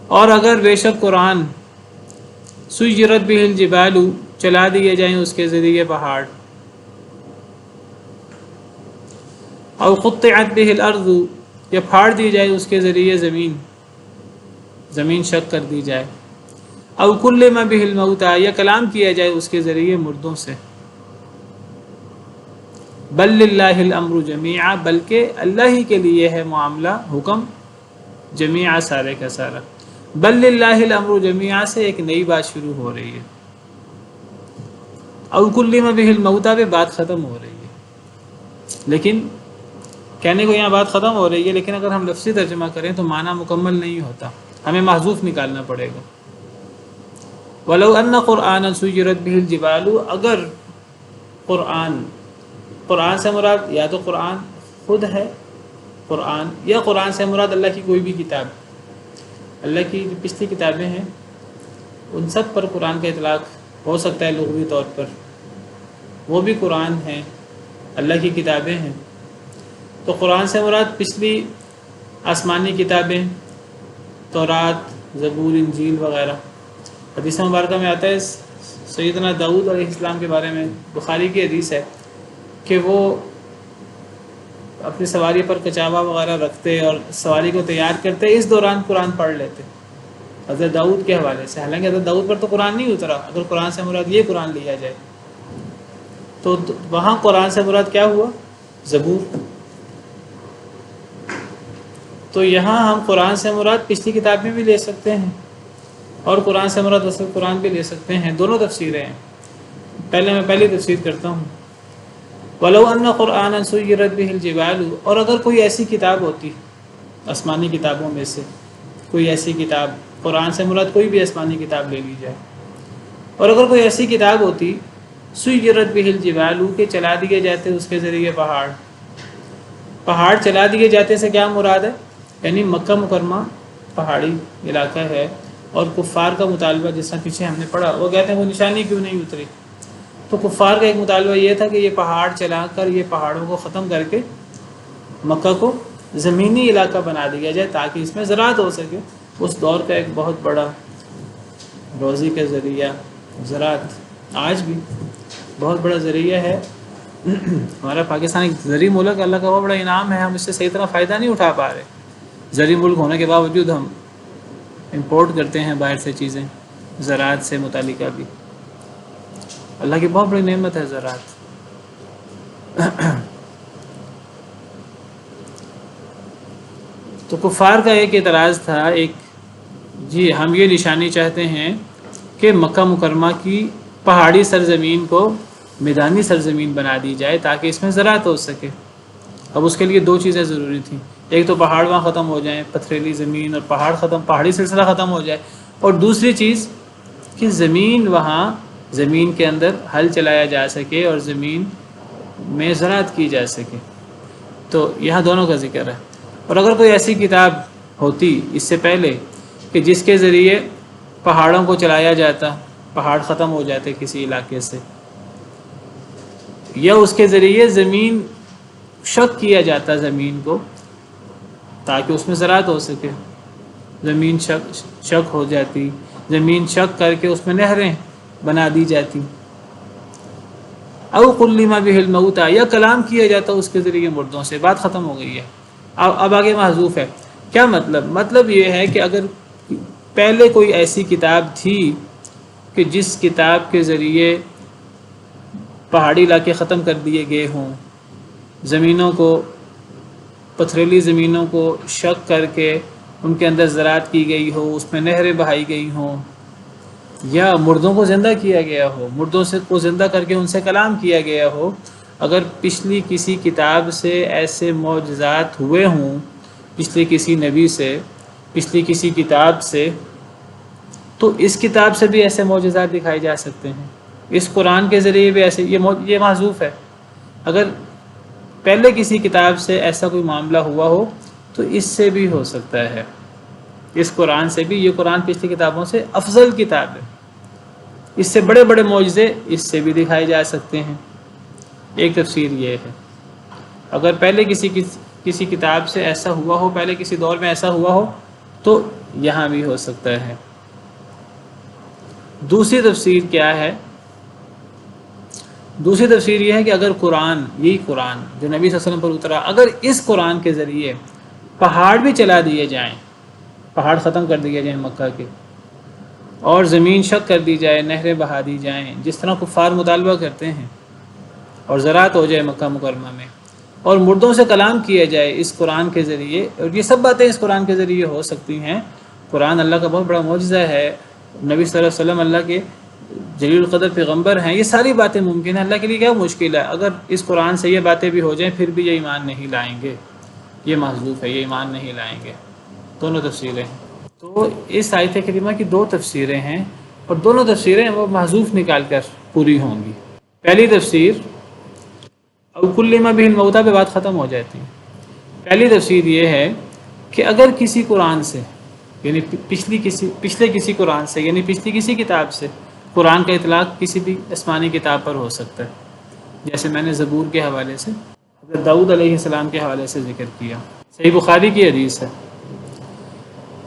اور اگر بے شک قرآن سُيِّرَتْ بِهِ الْجِبَالُ چلا دیے جائیں اس کے ذریعے پہاڑ، او قطعت به الارض یا پھاڑ دی جائے اس کے ذریعے زمین شق کر دی جائے، او کلم به الموتى یا کلام کیا جائے اس کے ذریعے مردوں سے. بل للہ الامر جمیعا، بلکہ اللہ ہی کے لیے ہے معاملہ، حکم، جمیعا سارے کا سارا. بل للہ الامر جمیعا سے ایک نئی بات شروع ہو رہی ہے، او کلم بہ الموتیٰ پہ بات ختم ہو رہی ہے۔ لیکن کہنے کو یہاں بات ختم ہو رہی ہے، لیکن اگر ہم لفظی ترجمہ کریں تو معنی مکمل نہیں ہوتا، ہمیں محذوف نکالنا پڑے گا۔ وَلَوْ أَنَّ قُرْآنًا سُيِّرَتْ بِهِ الْجِبَالُ، اگر قرآن سے مراد یا تو قرآن خود ہے قرآن، یا قرآن سے مراد اللہ کی کوئی بھی کتاب، اللہ کی جو پچھلی کتابیں ہیں ان سب پر قرآن کا اطلاق ہو سکتا ہے لغوی طور پر، وہ بھی قرآن ہیں، اللہ کی کتابیں ہیں۔ تو قرآن سے مراد پچھلی آسمانی کتابیں، تورات، زبور، انجیل وغیرہ۔ حدیث مبارکہ میں آتا ہے سیدنا داؤد علیہ السلام کے بارے میں، بخاری کی حدیث ہے کہ وہ اپنی سواری پر کچاوا وغیرہ رکھتے اور سواری کو تیار کرتے، اس دوران قرآن پڑھ لیتے، حضرت داؤد کے حوالے سے۔ حالانکہ حضرت داؤد پر تو قرآن نہیں اترا، اگر قرآن سے مراد یہ قرآن لیا جائے تو وہاں قرآن سے مراد کیا ہوا؟ زبور۔ تو یہاں ہم قرآن سے مراد پچھلی کتابیں بھی لے سکتے ہیں اور قرآن سے مراد اصل قرآن بھی لے سکتے ہیں، دونوں تفسیریں ہیں۔ میں پہلی تفسیر کرتا ہوں۔ وَلَوْ أَنَّ قُرْآنًا سُيِّرَتْ بِهِ الْجِبَالُ، اور اگر کوئی ایسی کتاب ہوتی آسمانی کتابوں میں سے، کوئی ایسی کتاب، قرآن سے مراد کوئی بھی آسمانی کتاب لے لی جائے، اور اگر کوئی ایسی کتاب ہوتی سُيِّرَتْ بِهِ الْجِبَالُ کہ چلا دیے جاتے اس کے ذریعے پہاڑ چلا دیے جاتے سے کیا مراد ہے؟ یعنی مکہ مکرمہ پہاڑی علاقہ ہے، اور کفار کا مطالبہ جس طرح پیچھے ہم نے پڑھا، وہ کہتے ہیں وہ نشانی کیوں نہیں اتری؟ تو کفار کا ایک مطالبہ یہ تھا کہ یہ پہاڑ چلا کر، یہ پہاڑوں کو ختم کر کے مکہ کو زمینی علاقہ بنا دیا جائے تاکہ اس میں زراعت ہو سکے۔ اس دور کا ایک بہت بڑا روزی کا ذریعہ زراعت، آج بھی بہت بڑا ذریعہ ہے۔ ہمارا پاکستان ایک زرعی ملک ہے، اللہ کا بہت بڑا انعام ہے، ہم اس سے صحیح طرح فائدہ نہیں اٹھا پا رہے۔ زرعی ملک ہونے کے باوجود ہم امپورٹ کرتے ہیں باہر سے چیزیں، زراعت سے متعلقہ بھی۔ اللہ کی بہت بڑی نعمت ہے زراعت۔ تو کفار کا ایک اعتراض تھا، جی ہم یہ نشانی چاہتے ہیں کہ مکہ مکرمہ کی پہاڑی سرزمین کو میدانی سرزمین بنا دی جائے تاکہ اس میں زراعت ہو سکے۔ اب اس کے لیے دو چیزیں ضروری تھیں، ایک تو پہاڑ وہاں ختم ہو جائیں، پتھریلی زمین اور پہاڑی سلسلہ ختم ہو جائے، اور دوسری چیز کہ زمین کے اندر ہل چلایا جا سکے اور زمین میں زراعت کی جا سکے۔ تو یہاں دونوں کا ذکر ہے۔ اور اگر کوئی ایسی کتاب ہوتی اس سے پہلے کہ جس کے ذریعے پہاڑوں کو چلایا جاتا، پہاڑ ختم ہو جاتے کسی علاقے سے، یا اس کے ذریعے زمین شق کیا جاتا زمین کو تاکہ اس میں زراعت ہو سکے، زمین شق ہو جاتی، زمین شق کر کے اس میں نہریں بنا دی جاتی، او کلم بہ الموتیٰ، یا کلام کیا جاتا اس کے ذریعے مردوں سے، بات ختم ہو گئی ہے۔ اب آگے محذوف ہے۔ کیا مطلب یہ ہے کہ اگر پہلے کوئی ایسی کتاب تھی کہ جس کتاب کے ذریعے پہاڑی علاقے ختم کر دیے گئے ہوں، زمینوں کو، پتھریلی زمینوں کو شق کر کے ان کے اندر زراعت کی گئی ہو، اس میں نہریں بہائی گئی ہوں، یا مردوں کو زندہ کیا گیا ہو، مردوں کو زندہ کر کے ان سے کلام کیا گیا ہو، اگر پچھلی کسی کتاب سے ایسے معجزات ہوئے ہوں، پچھلے کسی نبی سے، پچھلی کسی کتاب سے، تو اس کتاب سے بھی ایسے معجزات دکھائے جا سکتے ہیں، اس قرآن کے ذریعے بھی ایسے، یہ محذوف ہے۔ اگر پہلے کسی کتاب سے ایسا کوئی معاملہ ہوا ہو تو اس سے بھی ہو سکتا ہے، اس قرآن سے بھی۔ یہ قرآن پچھلی کتابوں سے افضل کتاب ہے، اس سے بڑے بڑے معجزے اس سے بھی دکھائے جا سکتے ہیں۔ ایک تفسیر یہ ہے، اگر پہلے کسی کتاب سے ایسا ہوا ہو، پہلے کسی دور میں ایسا ہوا ہو تو یہاں بھی ہو سکتا ہے۔ دوسری تفسیر کیا ہے؟ دوسری تفسیر یہ ہے کہ اگر یہی قرآن جو نبی صلی اللہ علیہ وسلم پر اترا، اگر اس قرآن کے ذریعے پہاڑ بھی چلا دیے جائیں، پہاڑ ختم کر دیے جائیں مکہ کے، اور زمین شق کر دی جائے، نہریں بہا دی جائیں جس طرح کفار مطالبہ کرتے ہیں، اور زراعت ہو جائے مکہ مکرمہ میں، اور مردوں سے کلام کیا جائے اس قرآن کے ذریعے، اور یہ سب باتیں اس قرآن کے ذریعے ہو سکتی ہیں، قرآن اللہ کا بہت بڑا معجزہ ہے، نبی صلی اللہ علیہ وسلم اللہ کے جلیل القدر پیغمبر ہیں، یہ ساری باتیں ممکن ہیں، اللہ کے لیے کیا مشکل ہے؟ اگر اس قرآن سے یہ باتیں بھی ہو جائیں پھر بھی یہ ایمان نہیں لائیں گے، یہ محذوف ہے، یہ ایمان نہیں لائیں گے۔ دونوں تفسیریں ہیں۔ تو اس آیت کریمہ کی دو تفسیریں ہیں، اور دونوں تفسیریں وہ محذوف نکال کر پوری ہوں گی۔ پہلی تفسیر او کلم بہ الموتیٰ پہ بات ختم ہو جاتی ہے۔ پہلی تفسیر یہ ہے کہ اگر کسی قرآن سے، یعنی پچھلے کسی قرآن سے، یعنی پچھلی کسی کتاب سے، قرآن کا اطلاق کسی بھی آسمانی کتاب پر ہو سکتا ہے، جیسے میں نے زبور کے حوالے سے، حضرت داؤد علیہ السلام کے حوالے سے ذکر کیا۔ صحیح بخاری کی حدیث ہے،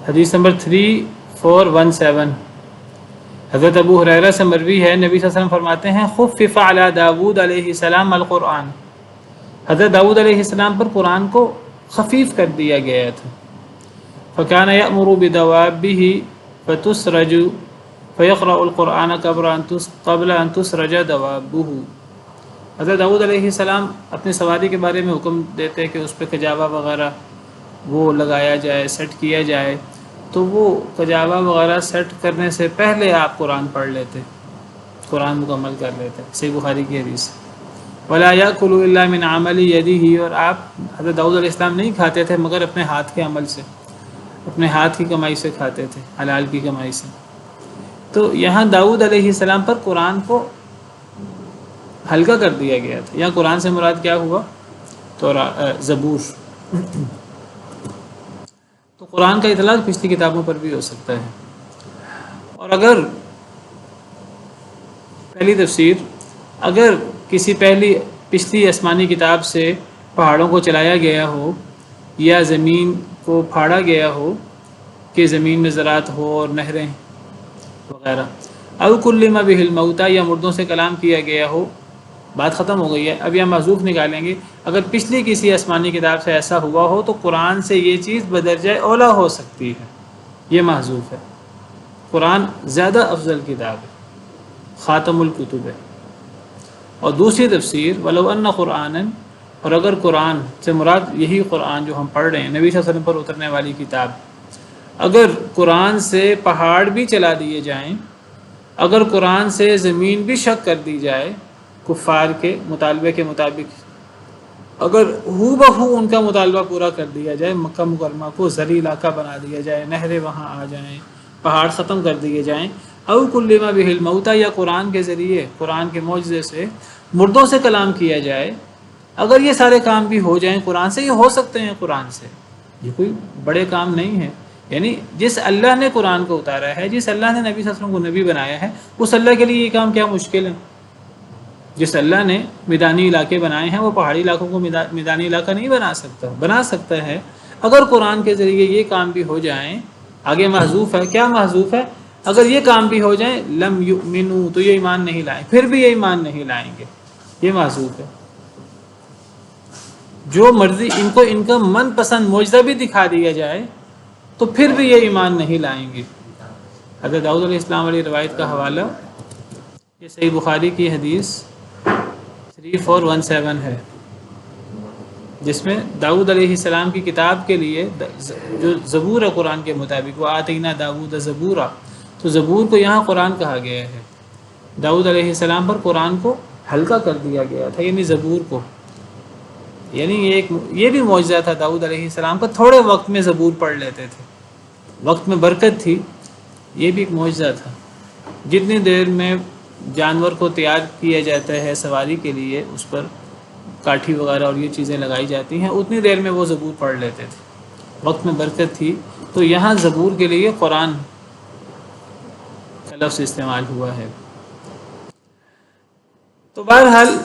حدیث نمبر 3417، حضرت ابو ہریرہ سے مروی ہے، نبی صلی اللہ علیہ وسلم فرماتے ہیں خفف علی داود علیہ السلام القرآن، حضرت داؤد علیہ السلام پر قرآن کو خفیف کر دیا گیا تھا۔ فکان یأمر بدوابہ فتسرج فیقرأ القرآن قبل ان تسرج دوابہ، حضرت داؤد علیہ السلام اپنی سواری کے بارے میں حکم دیتے کہ اس پہ کجاوا وغیرہ وہ لگایا جائے، سیٹ کیا جائے، تو وہ کجاوا وغیرہ سیٹ کرنے سے پہلے آپ قرآن پڑھ لیتے، قرآن مکمل کر لیتے۔ صحیح بخاری کی حدیث۔ ولا یاکل الا من عمل یدہ، اور آپ حضرت داؤد علیہ السلام نہیں کھاتے تھے مگر اپنے ہاتھ کے عمل سے، اپنے ہاتھ کی کمائی سے کھاتے تھے، حلال کی کمائی سے۔ تو یہاں داؤد علیہ السلام پر قرآن کو ہلکا کر دیا گیا تھا۔ یہاں قرآن سے مراد کیا ہوا؟ تو زبور۔ تو قرآن کا اطلاق پچھلی کتابوں پر بھی ہو سکتا ہے۔ اور اگر پہلی تفسیر، اگر کسی پچھلی آسمانی کتاب سے پہاڑوں کو چلایا گیا ہو یا زمین کو پھاڑا گیا ہو کہ زمین میں زراعت ہو اور نہریں وغیرہ، او کلم بہ الموتیٰ، یا مردوں سے کلام کیا گیا ہو، بات ختم ہو گئی ہے۔ اب یہ محذوف نکالیں گے، اگر پچھلی کسی آسمانی کتاب سے ایسا ہوا ہو تو قرآن سے یہ چیز بدرجہ اولا ہو سکتی ہے، یہ محذوف ہے۔ قرآن زیادہ افضل کتاب ہے، خاتم الکتب ہے۔ اور دوسری تفسیر ولو ان قرآن، اور اگر قرآن سے مراد یہی قرآن جو ہم پڑھ رہے ہیں، نبی صلی اللہ علیہ وسلم پر اترنے والی کتاب، اگر قرآن سے پہاڑ بھی چلا دیے جائیں، اگر قرآن سے زمین بھی شق کر دی جائے کفار کے مطالبے کے مطابق، اگر ہو بہو ان کا مطالبہ پورا کر دیا جائے، مکہ مکرمہ کو زرعی علاقہ بنا دیا جائے، نہریں وہاں آ جائیں، پہاڑ ختم کر دیے جائیں، او کلم بہ الموتیٰ، یا قرآن کے ذریعے، قرآن کے معجزے سے مردوں سے کلام کیا جائے، اگر یہ سارے کام بھی ہو جائیں قرآن سے، یہ ہو سکتے ہیں قرآن سے، یہ کوئی بڑے کام نہیں ہیں۔ یعنی جس اللہ نے قرآن کو اتارا ہے، جس اللہ نے نبی صلی اللہ علیہ وسلم کو نبی بنایا ہے، اس اللہ کے لیے یہ کام کیا مشکل ہے؟ جس اللہ نے میدانی علاقے بنائے ہیں وہ پہاڑی علاقوں کو میدانی علاقہ نہیں بنا سکتا، بنا سکتا ہے۔ اگر قرآن کے ذریعے یہ کام بھی ہو جائیں، آگے محذوف ہے، کیا محذوف ہے؟ اگر یہ کام بھی ہو جائیں لم یؤمنوا، تو یہ ایمان نہیں لائیں، پھر بھی یہ ایمان نہیں لائیں گے، یہ محذوف ہے۔ جو مرضی ان کا من پسند معجزہ بھی دکھا دیا جائے تو پھر بھی یہ ایمان نہیں لائیں گے۔ حضرت داؤد علیہ السلام والی روایت کا حوالہ، یہ صحیح بخاری کی حدیث 3417 ہے، جس میں داؤد علیہ السلام کی کتاب کے لیے جو زبور ہے قرآن کے مطابق، وہ آتینا داؤد زبورا، تو زبور کو یہاں قرآن کہا گیا ہے۔ داؤد علیہ السلام پر قرآن کو ہلکا کر دیا گیا تھا، یعنی زبور کو، یعنی یہ بھی معجزہ تھا داؤد علیہ السلام کا، تھوڑے وقت میں زبور پڑھ لیتے تھے، وقت میں برکت تھی، یہ بھی ایک معجزہ تھا۔ جتنی دیر میں جانور کو تیار کیا جاتا ہے سواری کے لیے، اس پر کاٹھی وغیرہ اور یہ چیزیں لگائی جاتی ہیں، اتنی دیر میں وہ زبور پڑھ لیتے تھے، وقت میں برکت تھی۔ تو یہاں زبور کے لیے قرآن کا لفظ استعمال ہوا ہے۔ تو بہرحال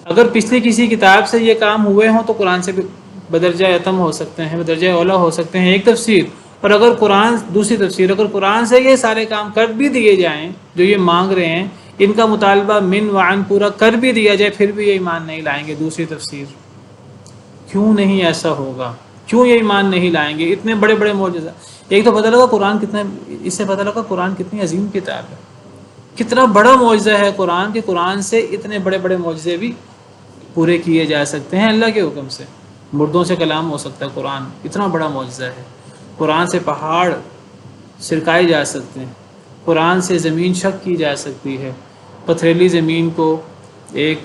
اگر پچھلی کسی کتاب سے یہ کام ہوئے ہوں تو قرآن سے بدرجہ اتم ہو سکتے ہیں، بدرجہ اولا ہو سکتے ہیں، ایک تفسیر۔ اور اگر دوسری تفسیر، اگر قرآن سے یہ سارے کام کر بھی دیے جائیں جو یہ مانگ رہے ہیں، ان کا مطالبہ من وعن پورا کر بھی دیا جائے، پھر بھی یہ ایمان نہیں لائیں گے۔ دوسری تفسیر، کیوں نہیں ایسا ہوگا؟ کیوں یہ ایمان نہیں لائیں گے؟ اتنے بڑے بڑے معجزہ، ایک تو پتہ لگا قرآن کتنا، اس سے پتہ لگا قرآن کتنی عظیم کتاب ہے، کتنا بڑا معجزہ ہے قرآن، کہ قرآن سے اتنے بڑے بڑے معجزے بھی پورے کیے جا سکتے ہیں اللہ کے حکم سے، مردوں سے کلام ہو سکتا ہے، قرآن اتنا بڑا معجزہ ہے۔ قرآن سے پہاڑ سرکائے جا سکتے ہیں، قرآن سے زمین شق کی جا سکتی ہے، پتھریلی زمین کو ایک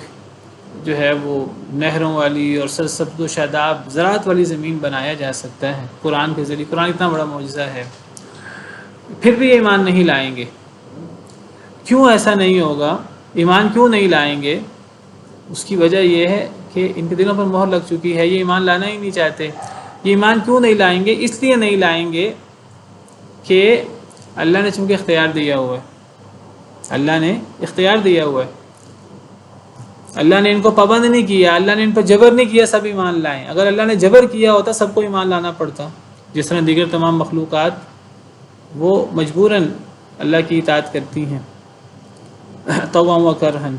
جو ہے وہ نہروں والی اور سرسبز و شاداب زراعت والی زمین بنایا جا سکتا ہے قرآن کے ذریعے۔ قرآن اتنا بڑا معجزہ ہے، پھر بھی یہ ایمان نہیں لائیں گے۔ کیوں ایسا نہیں ہوگا؟ ایمان کیوں نہیں لائیں گے؟ اس کی وجہ یہ ہے کہ ان کے دلوں پر مہر لگ چکی ہے، یہ ایمان لانا ہی نہیں چاہتے۔ یہ ایمان کیوں نہیں لائیں گے؟ اس لیے نہیں لائیں گے کہ اللہ نے چونکہ اختیار دیا ہوا ہے، اللہ نے اختیار دیا ہوا ہے، اللہ نے ان کو پابند نہیں کیا، اللہ نے ان پر جبر نہیں کیا سب ایمان لائیں۔ اگر اللہ نے جبر کیا ہوتا سب کو ایمان لانا پڑتا، جس طرح دیگر تمام مخلوقات وہ مجبوراً اللہ کی اطاعت کرتی ہیں طوعا و کرہن،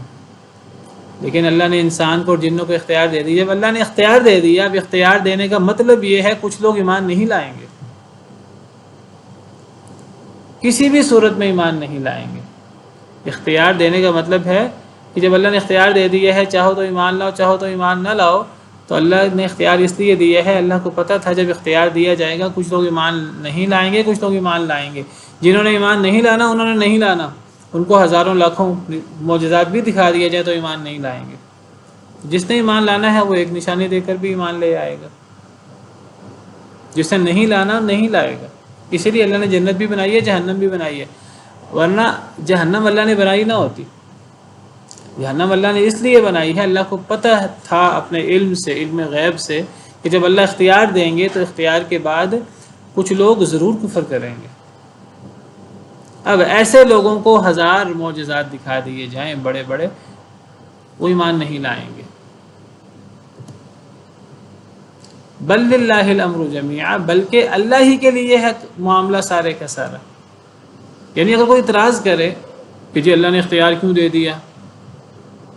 لیکن اللہ نے انسان کو اور جنوں کو اختیار دے دیا۔ جب اللہ نے اختیار دے دیا، اب اختیار دینے کا مطلب یہ ہے کچھ لوگ ایمان نہیں لائیں گے، کسی بھی صورت میں ایمان نہیں لائیں گے۔ اختیار دینے کا مطلب ہے کہ جب اللہ نے اختیار دے دیا ہے، چاہو تو ایمان لاؤ چاہو تو ایمان نہ لاؤ، تو اللہ نے اختیار اس لیے دیا ہے، اللہ کو پتہ تھا جب اختیار دیا جائے گا کچھ لوگ ایمان نہیں لائیں گے، کچھ لوگ ایمان لائیں گے۔ جنہوں نے ایمان نہیں لانا انہوں نے نہیں لانا، ان کو ہزاروں لاکھوں معجزات بھی دکھا دیا جائے تو ایمان نہیں لائیں گے۔ جس نے ایمان لانا ہے وہ ایک نشانی دے کر بھی ایمان لے آئے گا، جس نے نہیں لانا نہیں لائے گا۔ اسی لیے اللہ نے جنت بھی بنائی ہے، جہنم بھی بنائی ہے، ورنہ جہنم اللہ نے بنائی نہ ہوتی۔ جہنم اللہ نے اس لیے بنائی ہے، اللہ کو پتہ تھا اپنے علم سے، علم غیب سے، کہ جب اللہ اختیار دیں گے تو اختیار کے بعد کچھ لوگ ضرور کفر کریں گے۔ اب ایسے لوگوں کو ہزار معجزات دکھا دیے جائیں بڑے بڑے، وہ ایمان نہیں لائیں گے۔ بل للہ الامر جمیعا، بلکہ اللہ ہی کے لیے ہے معاملہ سارے کا سارا۔ یعنی اگر کوئی اعتراض کرے کہ جی اللہ نے اختیار کیوں دے دیا،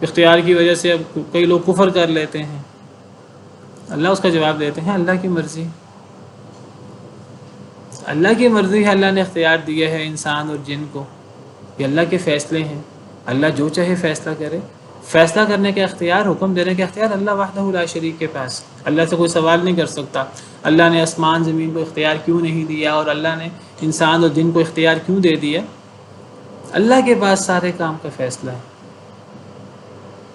اختیار کی وجہ سے اب کئی لوگ کفر کر لیتے ہیں، اللہ اس کا جواب دیتے ہیں اللہ کی مرضی، اللہ کی مرضی ہے، اللہ نے اختیار دیا ہے انسان اور جن کو، یہ اللہ کے فیصلے ہیں، اللہ جو چاہے فیصلہ کرے۔ فیصلہ کرنے کا اختیار، حکم دینے کا اختیار اللہ وحدہ لا شریک کے پاس، اللہ سے کوئی سوال نہیں کر سکتا اللہ نے آسمان زمین کو اختیار کیوں نہیں دیا اور اللہ نے انسان اور جن کو اختیار کیوں دے دیا۔ اللہ کے پاس سارے کام کا فیصلہ ہے۔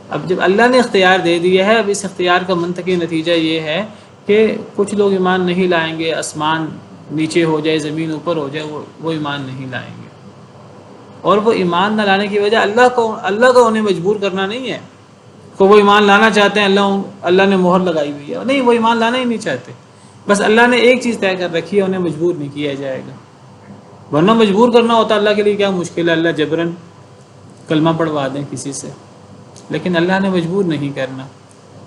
اب جب اللہ نے اختیار دے دیا ہے، اب اس اختیار کا منطقی نتیجہ یہ ہے کہ کچھ لوگ ایمان نہیں لائیں گے، آسمان نیچے ہو جائے زمین اوپر ہو جائے وہ ایمان نہیں لائیں گے۔ اور وہ ایمان نہ لانے کی وجہ اللہ کو انہیں مجبور کرنا نہیں ہے کہ وہ ایمان لانا چاہتے ہیں، اللہ نے مہر لگائی ہوئی ہے، نہیں، وہ ایمان لانا ہی نہیں چاہتے، بس اللہ نے ایک چیز طے کر رکھی ہے، انہیں مجبور نہیں کیا جائے گا، ورنہ مجبور کرنا ہوتا اللہ کے لیے کیا مشکل ہے، اللہ جبراً کلمہ پڑھوا دیں کسی سے، لیکن اللہ نے مجبور نہیں کرنا۔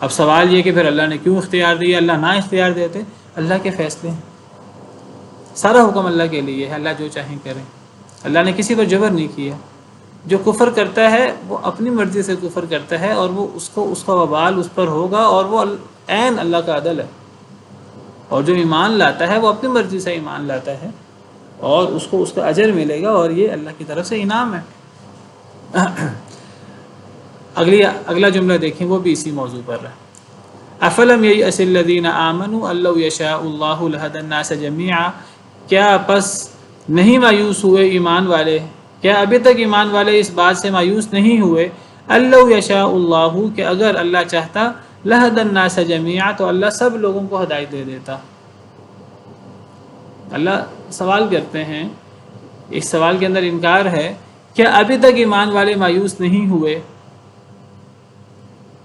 اب سوال یہ کہ پھر اللہ نے کیوں اختیار دیا؟ اللہ نہ اختیار دیتے، اللہ کے فیصلے ہیں، سارا حکم اللہ کے لیے ہے، اللہ جو چاہیں کریں، اللہ نے کسی پر جبر نہیں کیا۔ جو کفر کرتا ہے وہ اپنی مرضی سے کفر کرتا ہے، اور وہ اس کا وبال اس پر ہوگا، اور وہ عین اللہ کا عدل ہے۔ اور جو ایمان لاتا ہے وہ اپنی مرضی سے ایمان لاتا ہے، اور اس کو اس کا اجر ملے گا، اور یہ اللہ کی طرف سے انعام ہے۔ اگلا جملہ دیکھیں، وہ بھی اسی موضوع پر ہے۔ افلم ییأس الذین آمنوا ان لو یشاء اللہ لہدی الناس جمیعا، کیا پس نہیں مایوس ہوئے ایمان والے، کیا ابھی تک ایمان والے اس بات سے مایوس نہیں ہوئے ان لو یشاء اللہ، کہ اگر اللہ چاہتا لہدی الناس جمیعا تو اللہ سب لوگوں کو ہدایت دے دیتا۔ اللہ سوال کرتے ہیں، اس سوال کے اندر انکار ہے، کیا ابھی تک ایمان والے مایوس نہیں ہوئے؟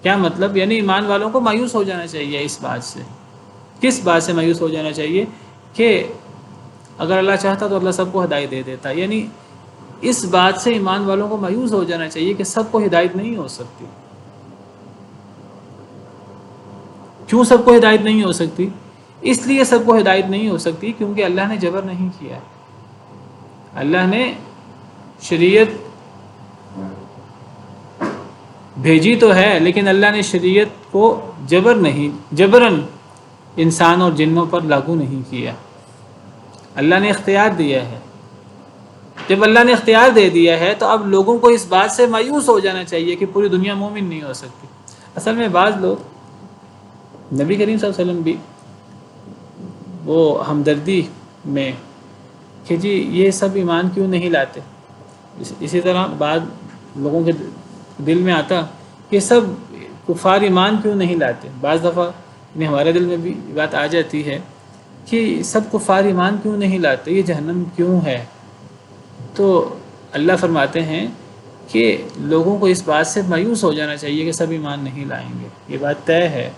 کیا مطلب؟ یعنی ایمان والوں کو مایوس ہو جانا چاہیے اس بات سے۔ کس بات سے مایوس ہو جانا چاہیے؟ کہ اگر اللہ چاہتا تو اللہ سب کو ہدایت دے دیتا۔ یعنی اس بات سے ایمان والوں کو مایوس ہو جانا چاہیے کہ سب کو ہدایت نہیں ہو سکتی۔ کیوں سب کو ہدایت نہیں ہو سکتی؟ اس لیے سب کو ہدایت نہیں ہو سکتی کیونکہ اللہ نے جبر نہیں کیا۔ اللہ نے شریعت بھیجی تو ہے، لیکن اللہ نے شریعت کو جبراً انسان اور جنوں پر لاگو نہیں کیا۔ اللہ نے اختیار دیا ہے۔ جب اللہ نے اختیار دے دیا ہے تو اب لوگوں کو اس بات سے مایوس ہو جانا چاہیے کہ پوری دنیا مومن نہیں ہو سکتی۔ اصل میں بعض لوگ، نبی کریم صلی اللہ علیہ وسلم بھی وہ ہمدردی میں کہ جی یہ سب ایمان کیوں نہیں لاتے. اسی طرح بعض لوگوں کے دل میں آتا کہ سب کفار ایمان کیوں نہیں لاتے. بعض دفعہ ہمارے دل میں بھی بات آ جاتی ہے کہ سب کفار ایمان کیوں نہیں لاتے, یہ جہنم کیوں ہے. تو اللہ فرماتے ہیں کہ لوگوں کو اس بات سے مایوس ہو جانا چاہیے کہ سب ایمان نہیں لائیں گے. یہ بات طے ہے.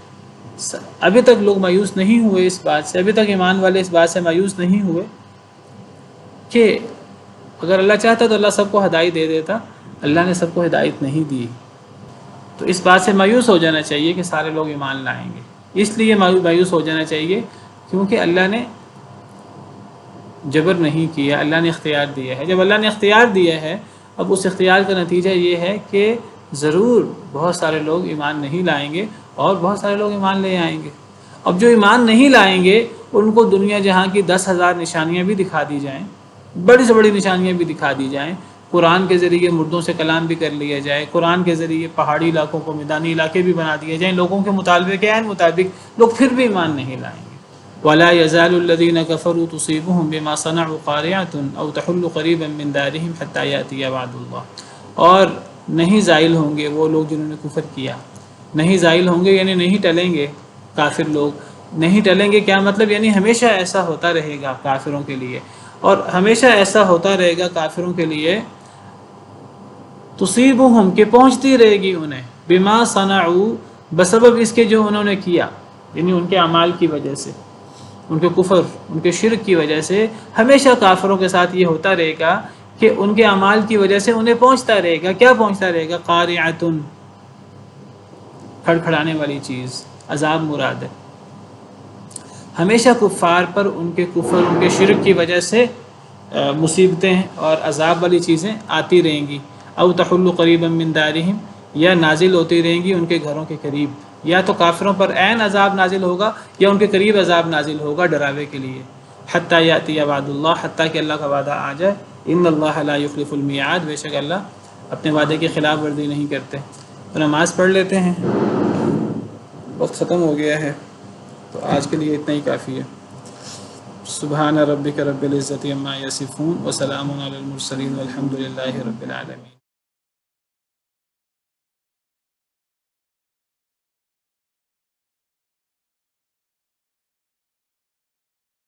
ابھی تک لوگ مایوس نہیں ہوئے اس بات سے, ابھی تک ایمان والے اس بات سے مایوس نہیں ہوئے کہ اگر اللہ چاہتا تو اللہ سب کو ہدایت دے دیتا. اللہ نے سب کو ہدایت نہیں دی, تو اس بات سے مایوس ہو جانا چاہیے کہ سارے لوگ ایمان لائیں گے. اس لیے مایوس ہو جانا چاہیے کیونکہ اللہ نے جبر نہیں کیا, اللہ نے اختیار دیا ہے. جب اللہ نے اختیار دیا ہے, اب اس اختیار کا نتیجہ یہ ہے کہ ضرور بہت سارے لوگ ایمان نہیں لائیں گے اور بہت سارے لوگ ایمان لے آئیں گے. اب جو ایمان نہیں لائیں گے ان کو دنیا جہاں کی 10,000 نشانیاں بھی دکھا دی جائیں, بڑی سے بڑی نشانیاں بھی دکھا دی جائیں, قرآن کے ذریعے مردوں سے کلام بھی کر لیا جائے, قرآن کے ذریعے پہاڑی علاقوں کو میدانی علاقے بھی بنا دیے جائیں لوگوں کے مطالبے کے عین مطابق, لوگ پھر بھی ایمان نہیں لائیں گے. وَلَا يَزَالُ الَّذِينَ كَفَرُوا تُصِيبُهُم بِمَا صَنَعُوا قَارِعَةٌ أَوْ تَحُلُّ قَرِيبًا مِّن دَارِهِمْ حَتَّى يَأْتِيَ وَعْدُ اللَّهِ. اور نہیں زائل ہوں گے وہ لوگ جنہوں نے کفر کیا, نہیں زائل ہوں گے یعنی نہیں ٹلیں گے. کافر لوگ نہیں ٹلیں گے, کیا مطلب, یعنی ہمیشہ ایسا ہوتا رہے گا کافروں کے لیے, اور ہمیشہ ایسا ہوتا رہے گا کافروں کے لیے. تصیبہم کہ پہنچتی رہے گی انہیں, بما صنعوا بسبب اس کے جو انہوں نے کیا, یعنی ان کے اعمال کی وجہ سے, ان کے کفر ان کے شرک کی وجہ سے. ہمیشہ کافروں کے ساتھ یہ ہوتا رہے گا کہ ان کے اعمال کی وجہ سے انہیں پہنچتا رہے گا. کیا پہنچتا رہے گا؟ قارعۃ, کھڑکھڑانے والی چیز, عذاب مراد ہے. ہمیشہ کفار پر ان کے کفر ان کے شرک کی وجہ سے مصیبتیں اور عذاب والی چیزیں آتی رہیں گی. او تحل قریبا من دارہم, یا نازل ہوتی رہیں گی ان کے گھروں کے قریب. یا تو کافروں پر عین عذاب نازل ہوگا یا ان کے قریب عذاب نازل ہوگا ڈراوے کے لیے. حتیٰ یاتی وعد اللہ, حتیٰ کہ اللہ کا وعدہ آ جائے. ان اللہ لا یخلف المیعاد, بے شک اللہ اپنے وعدے کی خلاف ورزی نہیں کرتے. تو نماز پڑھ لیتے ہیں, وقت ختم ہو گیا ہے, تو آج کے لیے اتنا ہی کافی ہے. سبحان ربک رب العزت عما یصفون وسلام علی المرسلین والحمد للہ رب العالمین.